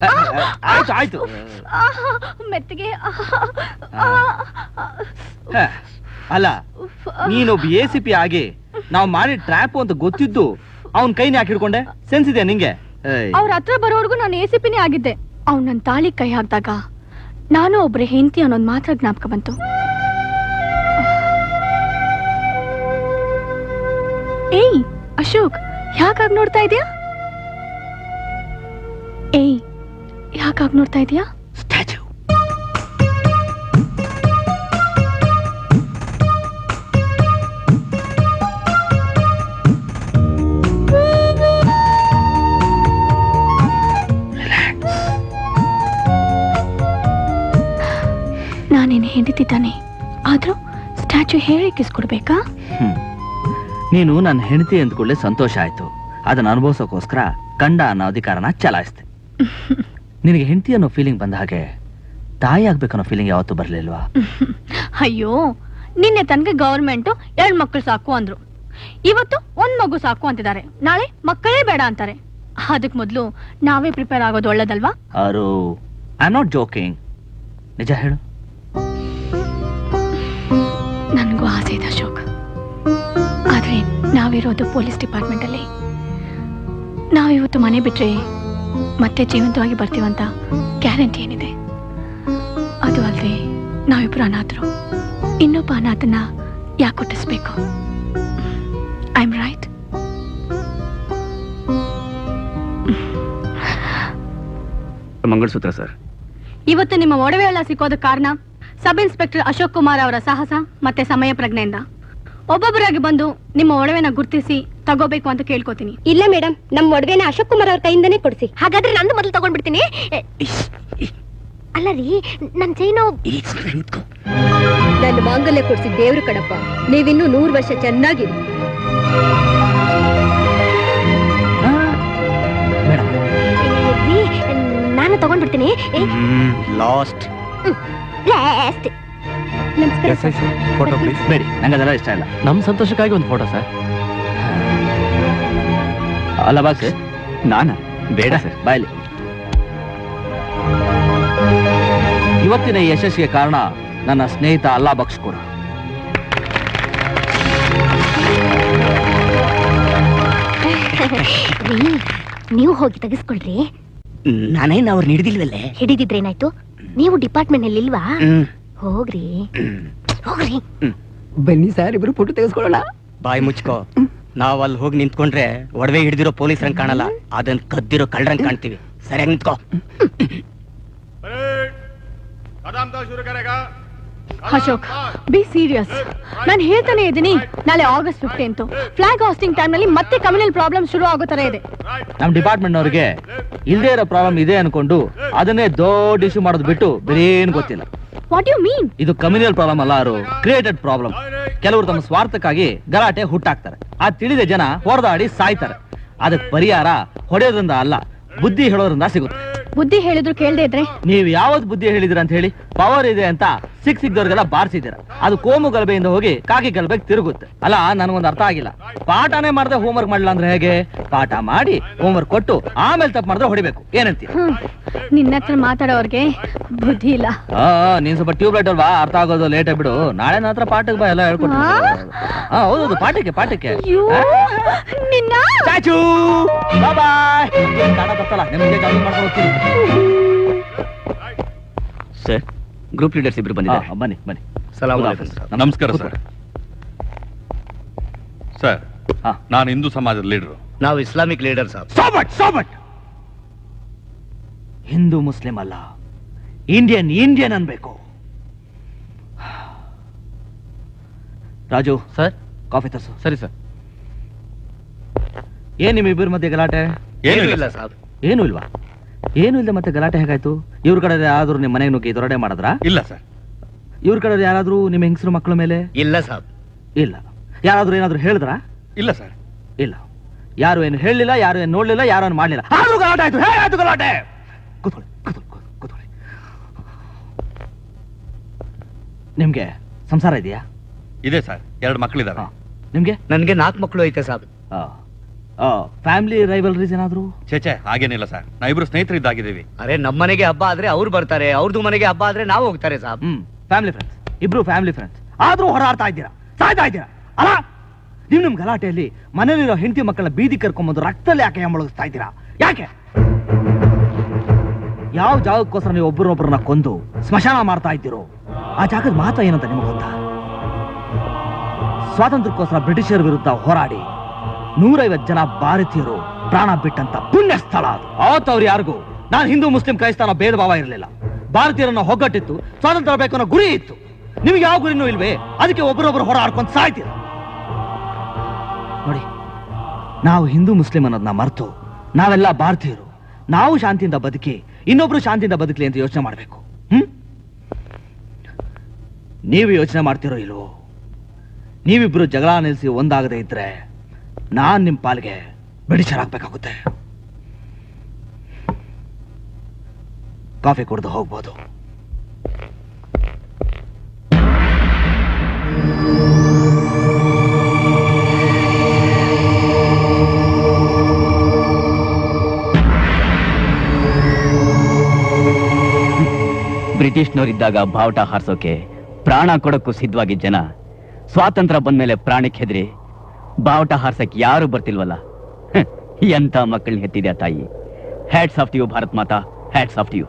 ಆಯ್ತು ಆಯ್ತು ಮೆತ್ತಿಗೆ. ಅಲ್ಲ ನೀನೊಬ್ಬ ACP ಆಗಿ ನಾವು ಮಾಡಿ ಟ್ರ್ಯಾಪ್ ಅಂತ ಗೊತ್ತಿದ್ದು ಅವನ್ ಕೈನ ಯಾಕೆ ಹಿಡ್ಕೊಂಡೆ? ಸೆನ್ಸ್ ಇದೆಯಾ ನಿಂಗೆ? ಅವ್ರ ಹತ್ರ ಬರೋವರೆಗೂ ನಾನು ACPನೇ ಆಗಿದ್ದೆ. ಅವ್ನು ನನ್ನ ತಾಳಿ ಕೈ ಹಾಕಿದಾಗ ನಾನು ಒಬ್ರೆ ಹೆಂಡತಿ ಅನ್ನೋದು ಮಾತ್ರ ಜ್ಞಾಪಕ ಬಂತು. ಏಯ್ ಅಶೋಕ್, ಯಾಕಾಗ್ ನೋಡ್ತಾ ಇದೀಯಾ? ಏಯ್ ಯಾಕಾಗ್ ನೋಡ್ತಾ ಇದೀಯಾ? ಸ್ಟ್ಯಾಚ್ಯೂ. ನಾನೇನು ಹೆಂಡತಿದ್ದಾನೆ, ಆದ್ರೂ ಸ್ಟ್ಯಾಚ್ಯೂ ಹೇಳಿ ಕಿಸ್ಕೊಡ್ಬೇಕಾ? ನೀನು ನನ್ನ ಹೆಂಡತಿ ಅಂದ್ಕೊಳ್ಳೆ ಸಂತೋಷ ಆಯ್ತು. ಅದನ್ನ ಅನುಭವಿಸೋಕೋಸ್ಕರ ಗಂಡ ಅನ್ನೋ ಅಧಿಕಾರನ ಚಲಾಯಿಸ್ತೆ. ನಿನಗೆ ಹೆಂಡತಿ ಅನ್ನೋ ಫೀಲಿಂಗ್ ಬಂದ ಹಾಗೆ ತಾಯಿ ಆಗ್ಬೇಕನ್ನೋ ಫೀಲಿಂಗ್ ಯಾವತ್ತೂ ಬರ್ಲಿಲ್ವಾ? ಅಯ್ಯೋ, ನಿನ್ನೆ ತನಕ ಗವರ್ಮೆಂಟ್ 2 ಮಕ್ಕಳು ಸಾಕು ಅಂದ್ರು, ಇವತ್ತು 1 ಮಗು ಸಾಕು ಅಂತಿದ್ದಾರೆ, ನಾಳೆ ಮಕ್ಕಳೇ ಬೇಡ ಅಂತಾರೆ. ಅದಕ್ ಮೊದ್ಲು ನಾವೇ ಪ್ರಿಪೇರ್ ಆಗೋದು ಒಳ್ಳೇದಲ್ವಾ? ಅವರು ಐ ಆಮ್ ನಾಟ್ ಜೋಕಿಂಗ್, ನಿಜ ಹೇಳು. ನನ್ಗೂ ಆಸೆ ಇದೆ ಅಶೋಕ್, ಆದ್ರೆ ನಾವಿರೋದು ಪೊಲೀಸ್ ಡಿಪಾರ್ಟ್ಮೆಂಟ್ ಅಲ್ಲಿ. ನಾವಿವತ್ತು ಮನೆ ಬಿಟ್ರೆ ಮತ್ತೆ ಜೀವಂತವಾಗಿ ಬರ್ತೀವಂತ ಗ್ಯಾರಂಟಿ ಏನಿದೆ? ಅದು ಅಲ್ಲದೆ ನಾವಿಬ್ರು ಅನಾಥರು, ಇನ್ನೊಬ್ಬ ಅನಾಥನ ಯಾಕೆ ಹುಟ್ಟಿಸ್ಬೇಕು? I am right? Mangalsutra sir. ಇವತ್ತು ನಿಮ್ಮ ಒಡವೆ ಎಲ್ಲ ಸಿಕ್ಕೋದಕ್ಕೆ ಕಾರಣ ಸಬ್ ಇನ್ಸ್ಪೆಕ್ಟರ್ ಅಶೋಕ್ ಕುಮಾರ್ ಅವರ ಸಾಹಸ ಮತ್ತೆ ಸಮಯ ಪ್ರಜ್ಞೆಯಿಂದ. ಒಬ್ಬೊಬ್ಬರಾಗಿ ಬಂದು ನಿಮ್ಮ ಒಡವೆನ ಗುರ್ತಿಸಿ ತಗೋಬೇಕು ಅಂತ ಕೇಳ್ಕೊತೀನಿ. ಇಲ್ಲ ಮೇಡಮ್, ನಮ್ಮ ಒಡವೆನ ಅಶೋಕ್ ಕುಮಾರ್ ಅವ್ರ ಕೈಯಿಂದನೇ ಕೊಡಿಸಿ. ಹಾಗಾದ್ರೆ ನಂದು ಮೊದಲು ತಗೊಂಡ್ಬಿಡ್ತೀನಿ. ಅಲ್ಲ ರೀ, ನನ್ ಚೈನು ನನ್ನ ಮಾಂಗಲ್ಯ ಕೊಡ್ಸಿ ದೇವ್ರು ಕಣಪ್ಪ. ನೀವಿನ್ನೂ 100 ವರ್ಷ ಚೆನ್ನಾಗಿರಿ. ನಾನು ತಗೊಂಡ್ಬಿಡ್ತೀನಿ. Last last. ನಮಸ್ಕಾರ. Photo please. ಬೇಡಿ, ನಂಗೆ ಅದೆಲ್ಲ ಇಷ್ಟ ಇಲ್ಲ. ನಮ್ಮ ಸಂತೋಷಕ್ಕಾಗಿ ಒಂದು ಫೋಟೋ ಸರ್. ಅಲ್ಲ ಬಾಸ್, ನಾನ ಬೇಡ ಸರ್. ಬಾಯ್ಲಿ. ಇವತ್ತಿನ ಯಶಸ್ಸಿಗೆ ಕಾರಣ ನನ್ನ ಸ್ನೇಹಿತ ಅಲ್ಲಾ ಬಕ್ಷ್ ಕೂಡ. ನೀವು ಹೋಗಿ ತೆಗೆಸ್ಕೊಳ್ರಿ. ನಾನೇನು ಅವ್ರು ಹಿಡಿದಿಲ್ವಲ್ಲೇ? ಹಿಡಿದಿದ್ರೇನಾಯ್ತು? ನೀವು ಡಿಪಾರ್ಟ್ಮೆಂಟ್ ನಲ್ಲಿ ಇಲ್ವಾ? ಹೋಗ್ರಿ ಹೋಗ್ರಿ. ಬನ್ನಿ ಸರ್, ಇಬ್ರು ಫೋಟೋ ತೆಗೆಸ್ಕೊಳ್ಳೋಣ. ಬಾಯಿ ಮುಚ್ಕೋ. ನಾವ್ ಅಲ್ಲಿ ಹೋಗಿ ನಿಂತ್ಕೊಂಡ್ರೆ ಒಡವೆ ಹಿಡಿದಿರೋ ಪೊಲೀಸರಂಗ್ ಕಾಣಲ್ಲ, ಅದನ್ನ ಕದ್ದಿರೋ ಕಳ್ಳರಂಗ್ ಕಾಣ್ತೀವಿ. ಸರಿಯಾಗಿ ನಿಂತ್ಕೋ. Ashok, be serious. ನಾನು ಹೇಳ್ತಾನೆ ಇದ್ದೀನಿ, ನಾಳೆ August 15 ಫ್ಲಾಗ್ ಹಾಸ್ಟಿಂಗ್ ಟೈಮ್ ನಲ್ಲಿ ಮತ್ತೆ ಕಮ್ಯುನಲ್ ಪ್ರಾಬ್ಲಮ್ ಶುರು ಆಗೋ ತರ ಇದೆ. ನಮ್ ಡಿಪಾರ್ಟ್ಮೆಂಟ್ ಅವ್ರಿಗೆ ಇಲ್ದೇ ಇರೋ ಪ್ರಾಬ್ಲಮ್ ಇದೆ ಅನ್ಕೊಂಡು ಅದನ್ನೇ ದೊಡ್ಡ ಇಶ್ಯೂ ಮಾಡೋದು ಬಿಟ್ಟು ಬೇರೆ ಏನು ಗೊತ್ತಿಲ್ಲ. What you mean? ಇದು ಕಮ್ಯುನಲ್ ಪ್ರಾಬ್ಲಮ್ ಅಲ್ಲ, ಅವರು ಕ್ರಿಯೇಟೆಡ್ ಪ್ರಾಬ್ಲಮ್. ಕೆಲವರು ತಮ್ಮ ಸ್ವಾರ್ಥಕ್ಕಾಗಿ ಗಲಾಟೆ ಹುಟ್ಟಾಕ್ತಾರೆ, ಆ ತಿಳಿದ ಜನ ಹೊಡೆದಾಡಿ ಸಾಯ್ತಾರೆ. ಅದಕ್ಕೆ ಪರಿಹಾರ ಹೊಡೆಯೋದ್ರಿಂದ ಅಲ್ಲ, ಬುದ್ಧಿ ಹೇಳೋದ್ರಿಂದ ಸಿಗುತ್ತೆ. ಬುದ್ಧಿ ಹೇಳಿದ್ರು ಕೇಳದೆ ಇದ್ರೆ? ನೀವು ಯಾವತ್ ಬುದ್ಧಿ ಹೇಳಿದ್ರ ಅಂತ ಹೇಳಿ? ಪವರ್ ಇದೆ ಅಂತ ಸಿಕ್ದವ್ರಿಗೆಲ್ಲ ಬಾರಿಸಿದ್ದೀರ, ಅದು ಕೋಮು ಗಲಭೆಯಿಂದ ಹೋಗಿ ಕಾಕಿ ಗಲಭೆಗೆ ತಿರುಗುತ್ತೆ. ಅಲ್ಲ, ನನಗೊಂದು ಅರ್ಥ ಆಗಿಲ್ಲ. ಪಾಠನೇ ಮಾಡದೆ ಹೋಮ್ವರ್ಕ್ ಮಾಡಲ್ಲ ಅಂದ್ರೆ ಹೇಗೆ? ಪಾಠ ಮಾಡಿ ಹೋಮ್ವರ್ಕ್ ಕೊಟ್ಟು ಆಮೇಲೆ ತಪ್ಪು ಮಾಡಿದ್ರೆ ಹೊಡಿಬೇಕು, ಏನಂತೀಯ? ನಿನ್ನ ಹತ್ರ ಮಾತಾಡೋರ್ಗೆ ಬುದ್ಧಿ ಇಲ್ಲ. ನೀನ್ ಸ್ವಲ್ಪ ಟ್ಯೂಬ್ಲೈಟ್ ಅಲ್ವಾ, ಅರ್ಥ ಆಗೋದು ಲೇಟ್ ಆಗ್ಬಿಡು. ನಾಳೆ ನನ್ನ ಹತ್ರ ಪಾಠಕ್ಕೆ ಬಾ, ಎಲ್ಲ ಹೇಳ್ಕೊಟ್ಟು. ಹೌದೌದು, ಪಾಠಕ್ಕೆ ಪಾಠಕ್ಕೆ. ನಿನ್ನ ನಿಮ್ಗೆ ಮಾಡ್ಕೊಂಡು ಹೋಗ್ತೀನಿ. ಸರ್, ಗ್ರೂಪ್ ಲೀಡರ್ಸ್ ಇಬ್ರು ಬಂದಿದ್ದಾರೆ. ಬನ್ನಿ ಬನ್ನಿ. ಸಲಾಮ್. ನಮಸ್ಕಾರ ಸರ್. ಸರ್, ನಾನು ಹಿಂದೂ ಸಮಾಜದ ಲೀಡರು. ನಾವು ಇಸ್ಲಾಮಿಕ್ ಲೀಡರ್ ಸರ್. ಸಾಬಟ್ ಹಿಂದೂ ಮುಸ್ಲಿಂ ಅಲ್ಲ, ಇಂಡಿಯನ್ ಅನ್ಬೇಕು. ರಾಜು ಸರ್, ಕಾಫಿ ತರ್ಸು. ಸರಿ ಸರ್. ಏನ್ ನಿಮ್ ಇಬ್ಬರ ಮಧ್ಯೆ ಗಲಾಟೆ? ಏನೂ ಇಲ್ಲ ಸರ್. ಏನು ಇಲ್ವಾ? ಏನು ಇಲ್ಲದೆ ಮತ್ತೆ ಗಲಾಟೆ ಹೇಗಾಯ್ತು? ಇವ್ರ ಕಡೆ ಯಾರಾದ್ರೂ ನಿಮ್ಮ ಮನೆಗೆ ನುಗ್ಗಿ ದೊರಡೆ ಮಾಡಿದ್ರಾ? ಇಲ್ಲ ಸರ್. ಇವ್ರ ಕಡೆ ಯಾರಾದ್ರೂ ನಿಮ್ಮ ಹೆಂಗಸರು ಮಕ್ಕಳ ಮೇಲೆ? ಇಲ್ಲ ಸರ್. ಇಲ್ಲ. ಯಾರಾದ್ರೂ ಏನಾದ್ರು ಹೇಳಿದ್ರಾ? ಇಲ್ಲ ಸರ್. ಇಲ್ಲ. ಯಾರು ಏನು ಹೇಳಲಿಲ್ಲ, ಯಾರು ಏನು ನೋಡ್ಲಿಲ್ಲ, ಯಾರು ಏನು ಮಾಡ್ಲಿಲ್ಲ. ಆದ್ರೂ ಗಲಾಟೆ ಆಯ್ತು. ಹೇಗಾಯ್ತು ಗಲಾಟೆ? ಕೂತ್ಕೊಳ್ಳಿ. ನಿಮ್ಗೆ ಸಂಸಾರ ಇದೆಯಾ? ಇದೆ ಸರ್, 2 ಮಕ್ಕಳಿದ್ದಾರೆ. ನಿಮ್ಗೆ? ನನ್ಗೆ 4 ಮಕ್ಕಳು ಐತೆ ಸಾಬ್. ಫ್ಯಾಮಿಲಿ ರೈವಲ್ರೀಸ್ ಏನಾದ್ರು? ಚೇಚೆ ಹಾಗೇನಿಲ್ಲ ಸರ್, ನಾವಿಬ್ರು ಸ್ನೇಹಿತರಿದ್ದಾಗಿದ್ದೀವಿ. ಅರೆ ನಮ್ಮನೆಗೆ ಹಬ್ಬ ಆದ್ರೆ ಅವ್ರು ಬರ್ತಾರೆ, ಅವ್ರದ್ದು ಮನೆಗೆ ಹಬ್ಬ ಆದ್ರೆ ನಾವು ಹೋಗ್ತಾರೆ ಸಾಬ್. ಫ್ಯಾಮಿಲಿ ಫ್ರೆಂಡ್ಸ್, ಇಬ್ರು ಫ್ಯಾಮಿಲಿ ಫ್ರೆಂಡ್ಸ್. ಆದ್ರೂ ಹೊರಾಡ್ತಾ ಇದ್ದೀರಾ, ಸಾಯ್ತಾ ಇದ್ದೀರಾ ಅಲ್ಲ? ನಿಮ್ ಗಲಾಟೆಯಲ್ಲಿ ಮನೇಲಿರೋ ಹೆಂಡತಿ ಮಕ್ಕಳ ಬೀದಿ ಕರ್ಕೊಂಬಂದು ರಕ್ತದಲ್ಲಿ ಯಾಕೆ ಮುಳುಗಿಸ್ತಾ ಇದ್ದೀರಾ? ಯಾಕೆ? ಯಾವ ಜಾಗಕ್ಕೋಸ್ಕರ ನೀವು ಒಬ್ಬರೊಬ್ಬರನ್ನ ಕೊಂದು ಸ್ಮಶಾನ ಮಾಡ್ತಾ ಇದ್ದೀರೋ ಆ ಜಾಗದ ಮಹತ್ವ ಏನಂತ ನಿಮಗೆ ಗೊತ್ತಾ? ಸ್ವಾತಂತ್ರ್ಯಕ್ಕೋಸ್ಕರ ಬ್ರಿಟಿಷರ ವಿರುದ್ಧ ಹೋರಾಡಿ 150 ಜನ ಭಾರತೀಯರು ಪ್ರಾಣ ಬಿಟ್ಟಂತ ಪುಣ್ಯ ಸ್ಥಳ ಅದು. ಅವತ್ತವ್ರು ಯಾರಿಗೂ ನಾನು ಹಿಂದೂ ಮುಸ್ಲಿಂ ಕ್ರೈಸ್ತನ ಭೇದ ಭಾವ ಇರಲಿಲ್ಲ. ಭಾರತೀಯರನ್ನ ಒಗ್ಗಟ್ಟಿತ್ತು, ಸ್ವಾತಂತ್ರ್ಯ ಬೇಕು ಅನ್ನೋ ಗುರಿ ಇತ್ತು. ನಿಮ್ಗೆ ಯಾವ ಗುರಿನೂ ಇಲ್ವೇ? ಅದಕ್ಕೆ ಒಬ್ಬರೊಬ್ಬರು ಹೋರಾಡ್ಕೊಂಡು ಸಾಯ್ತೀರ. ನೋಡಿ, ನಾವು ಹಿಂದೂ ಮುಸ್ಲಿಂ ಅನ್ನೋದನ್ನ ಮರೆತು ನಾವೆಲ್ಲ ಭಾರತೀಯರು, ನಾವು ಶಾಂತಿಯಿಂದ ಬದುಕಿ ಇನ್ನೊಬ್ರು ಶಾಂತಿಯಿಂದ ಬದುಕಲಿ ಅಂತ ಯೋಚನೆ ಮಾಡಬೇಕು. ನೀವು ಯೋಚನೆ ಮಾಡ್ತಿರೋ ಇಲ್ವೋ? ನೀವಿಬ್ರು ಜಗಳ ನಿಲ್ಲಿಸಿ ಒಂದಾಗದೆ ಇದ್ರೆ ನಾನ್ ನಿಮ್ ಪಾಲ್ಗೆ ಬ್ರಿಟಿಷರಾಗಬೇಕಾಗುತ್ತೆ. ಕಾಫಿ ಕುಡಿದು ಹೋಗ್ಬೋದು. ಬ್ರಿಟಿಷ್ನವರಿದ್ದಾಗ ಬಾವುಟ ಹಾರಿಸೋಕೆ ಪ್ರಾಣ ಕೊಡಕ್ಕೂ ಸಿದ್ಧವಾಗಿದ್ದ ಜನ ಸ್ವಾತಂತ್ರ್ಯ ಬಂದ್ಮೇಲೆ ಪ್ರಾಣಕ್ಕೆ ಹೆದರಿ ಬಾವುಟ ಹಾರ್ಸಕ್ ಯಾರು ಬರ್ತಿಲ್ವಲ್ಲ. ಎಂತ ಮಕ್ಕಳನ್ನ ಹೆತ್ತಿದ್ಯಾ ತಾಯಿ. Hats off you Bharat Mata, hats off you.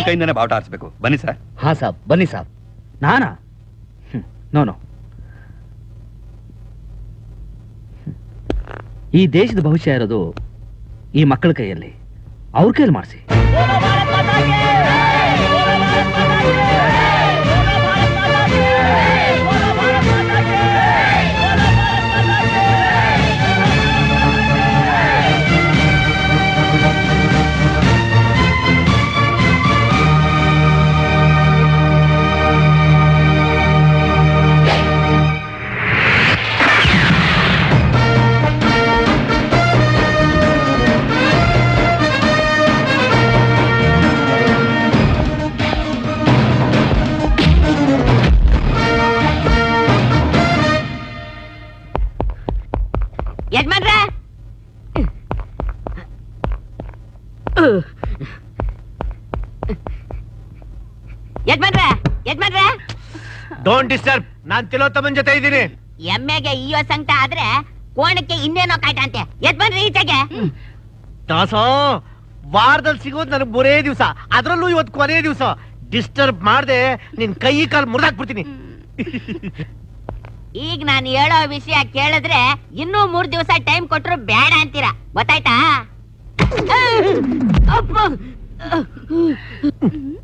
ಕೈಯಿಂದನೇ ಬಾವುಟ ಹಾರಿಸಬೇಕು. ಬನ್ನಿ ಸರ್. ಹಾ ಸಾಬ್, ಬನ್ನಿ ಸಾಬ್. ನಾನಾ? ನೋ. ಈ ದೇಶದ ಭವಿಷ್ಯ ಇರೋದು ಈ ಮಕ್ಕಳ ಕೈಯಲ್ಲಿ. ಅವ್ರ ಕೈಯಲ್ಲಿ ಮಾಡಿಸಿ. Don't disturb. ನಾನ್ ತಿಲೋತ್ತಮನ್ ಜೊತೆ ಇದ್ದೀನಿ. ಎಮ್ಮೆಗೆ ಇಯೋ ಸಂಕಟ ಆದ್ರೆ ಕೋಣಕ್ಕೆ ಇನ್ನೇನೋ ಕಾಯ್ತ ಅಂತೆ. ಎದ್ ಬನ್ರಿ ಈಚೆಗೆ. ದಾಸೋ, ವಾರದಲ್ಲಿ ಸಿಗೋದು ನನಗೆ ಬರೇ ದಿವಸ, ಅದ್ರಲ್ಲೂ ಇವತ್ತು ಕೊನೆ ದಿವಸ. ಡಿಸ್ಟರ್ಬ್ ಮಾಡ್ದೆ ನಿನ್ ಕೈ ಕಾಲು ಮುರಿದಾಕ್ಬಿಡ್ತೀನಿ. ಈಗ ನಾನು ಹೇಳೋ ವಿಷಯ ಕೇಳಿದ್ರೆ ಇನ್ನೂ 3 ದಿವಸ ಟೈಮ್ ಕೊಟ್ರು ಬೇಡ ಅಂತೀರಾ, ಗೊತ್ತಾಯ್ತಾ?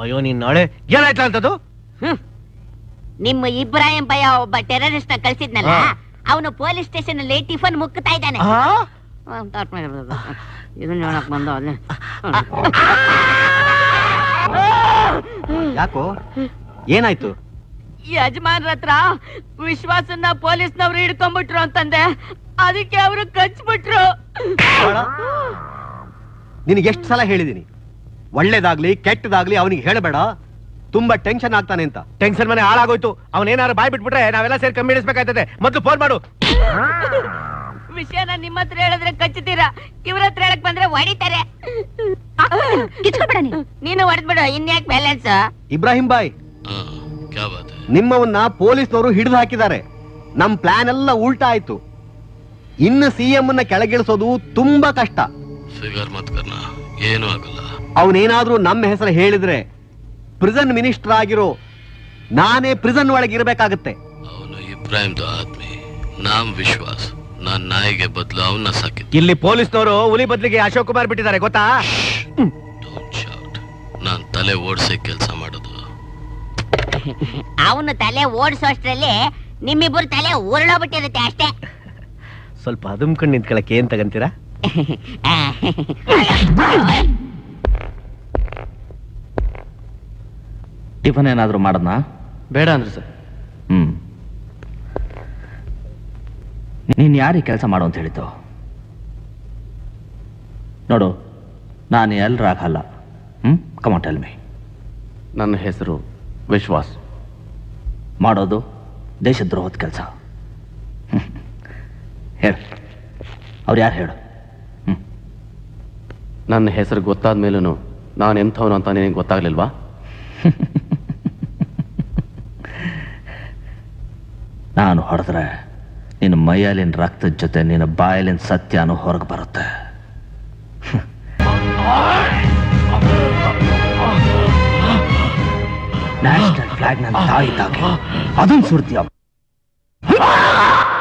ಅಯ್ಯೋ ನೀನ್ ನಾಳೆ ಏನಾಯ್ತಾ ಅಂತದ್ದು? ನಿಮ್ಮ ಇಬ್ರಾಹಿಂ ಭಯ ಒಬ್ಬ ಟೆರರಿಸ್ಟ್ ನ ಕಳ್ಸಿದ್ನಲ್ಲ, ಅವನು ಪೊಲೀಸ್ ಸ್ಟೇಷನ್ ಅಲ್ಲಿ ಟಿಫನ್ ಮುಕ್ತಾ ಇದ್ದಾನೆ. ಇದನ್ನ ಹೇಳಕ್ ಬಂದ ಅಲ್ಲೇ. ಯಾಕೋ ಏನಾಯ್ತು? ಯಜಮಾನ್ರ ಹತ್ರ ವಿಶ್ವಾಸನ್ನ ಪೊಲೀಸ್ನವ್ರು ಹಿಡ್ಕೊಂಡ್ಬಿಟ್ರು ಅಂತಂದೆ, ಅದಕ್ಕೆ ಅವರು ಕಚ್ಬಿಟ್ರು. ನಿನಗೆ ಎಷ್ಟು ಸಲ ಹೇಳಿದೀನಿ, ಒಳ್ಳೇದಾಗ್ಲಿ ಕೆಟ್ಟದಾಗ್ಲಿ ಅವನಿಗೆ ಹೇಳಬೇಡ, ತುಂಬಾ ಟೆನ್ಷನ್ ಆಗ್ತಾನೆ ಅಂತ. ಟೆನ್ಷನ್ ಮನೆ ಹಾಳಾಗೋಯ್ತು. ಅವನೇನಾರು ಬಾಯ್ ಬಿಟ್ಬಿಟ್ರೆ ನಾವೆಲ್ಲ ಸೇರಿ ಕಮ್ಮಿ ಇಡಿಸ್ಬೇಕಾಯ್ತದೆ. ಮೊದ್ಲು ಫೋನ್ ಮಾಡು. ವಿಷಯನ ನಿಮ್ಮ ಹತ್ರ ಹೇಳಿದ್ರೆ ಕಚ್ಚುತ್ತೀರಾ, ಇವ್ರ ಹತ್ರ ಹೇಳಕ್ ಬಂದ್ರೆ ಹೊಡಿತಾರೆ. ನೀನು ಹೊಡೆದ್ಬಿಡು, ಇನ್ಯಾಕ್ ಬ್ಯಾಲೆನ್ಸ್. ಇಬ್ರಾಹಿಂ ಬಾಯ್, ನಿಮ್ಮವನ್ನ ಪೊಲೀಸ್ನವರು ಹಿಡಿದು ಹಾಕಿದ್ದಾರೆ. ನಮ್ ಪ್ಲಾನ್ ಎಲ್ಲ ಉಲ್ಟಾ ಆಯ್ತು. ಇನ್ನು ಸಿಎಂ ಅನ್ನ ಕೆಳಗಿಳಿಸೋದು ತುಂಬಾ ಕಷ್ಟ. ಏನು ಆಗಲ್ಲ. ಅವನೇನಾದ್ರೂ ನಮ್ಮ ಹೆಸರು ಹೇಳಿದ್ರೆ ಪ್ರಿಸನ್ ಮಿನಿಸ್ಟರ್ ಆಗಿರೋ ನಾನೇ ಪ್ರಿಸನ್ ಒಳಗೆ ಇರಬೇಕಾಗತ್ತೆ. ಅವನು ಇಬ್ರಾಹಿಂದು ಆದ್ಮಿ, ನಾಮ್ ವಿಶ್ವಾಸ್. ನಾನ್ ನಾಯಿಗೆ ಬದಲು ಅವನ್ನ ಸಾಕಿದ್ದೆ. ಇಲ್ಲಿ ಪೊಲೀಸ್ನವರು ಹುಲಿ ಬದಲಿಗೆ ಅಶೋಕ್ ಕುಮಾರ್ ಬಿಟ್ಟಿದ್ದಾರೆ, ಗೊತ್ತಾ? ನಾನ್ ತಲೆ ಓಡಿಸಿ ಕೆಲಸ ಮಾಡೋದು. ಅವನು ತಲೆ ಓಡಿಸೋಷ್ಟ್ರಲ್ಲಿ ನಿಮ್ಮಿಬ್ಬರು ತಲೆ ಉರುಳೋಗ್ಬಿಟ್ಟಿರುತ್ತೆ ಅಷ್ಟೇ. ಸ್ವಲ್ಪ ಅದುಮ್ಕೊಂಡು ನಿಂತ್ಕೊಳಕ್ಕೆ ಏನ್ ತಗಂತೀರಾ? ಟಿಫನ್ ಏನಾದ್ರು ಮಾಡದ್ನಾ? ಬೇಡ ಅಂದ್ರೆ ಸರ್. ನೀನ್ ಯಾರಿಗೆ ಕೆಲಸ ಮಾಡು ಅಂತ ಹೇಳಿದ್ದು? ನೋಡು, ನಾನು ಎಲ್ರಾಗಲ್ಲ. Come on tell me. ನನ್ನ ಹೆಸರು ವಿಶ್ವಾಸ್. ಮಾಡೋದು ದೇಶದ್ರೋಹದ ಕೆಲಸ. ಹೇಳು, ಅವ್ರು ಯಾರು ಹೇಳು? ನನ್ನ ಹೆಸರು ಗೊತ್ತಾದ ಮೇಲೂ ನಾನು ಎಂಥವನು ಅಂತ ನಿನಗೆ ಗೊತ್ತಾಗ್ಲಿಲ್ವಾ? ನಾನು ಹೊಡೆದ್ರೆ ನಿನ್ನ ಮೈಯಲ್ಲಿನ ರಕ್ತದ ಜೊತೆ ನಿನ್ನ ಬಾಯಲ್ಲಿನ ಸತ್ಯನೂ ಹೊರಗೆ ಬರುತ್ತೆ. ನ್ಯಾಷನಲ್ ಫ್ಲಾಗ್ ನನ್ನ ತಾಯಿ ತಾಗೆ ಅದನ್ನು ಸುರ್ತೀಯ.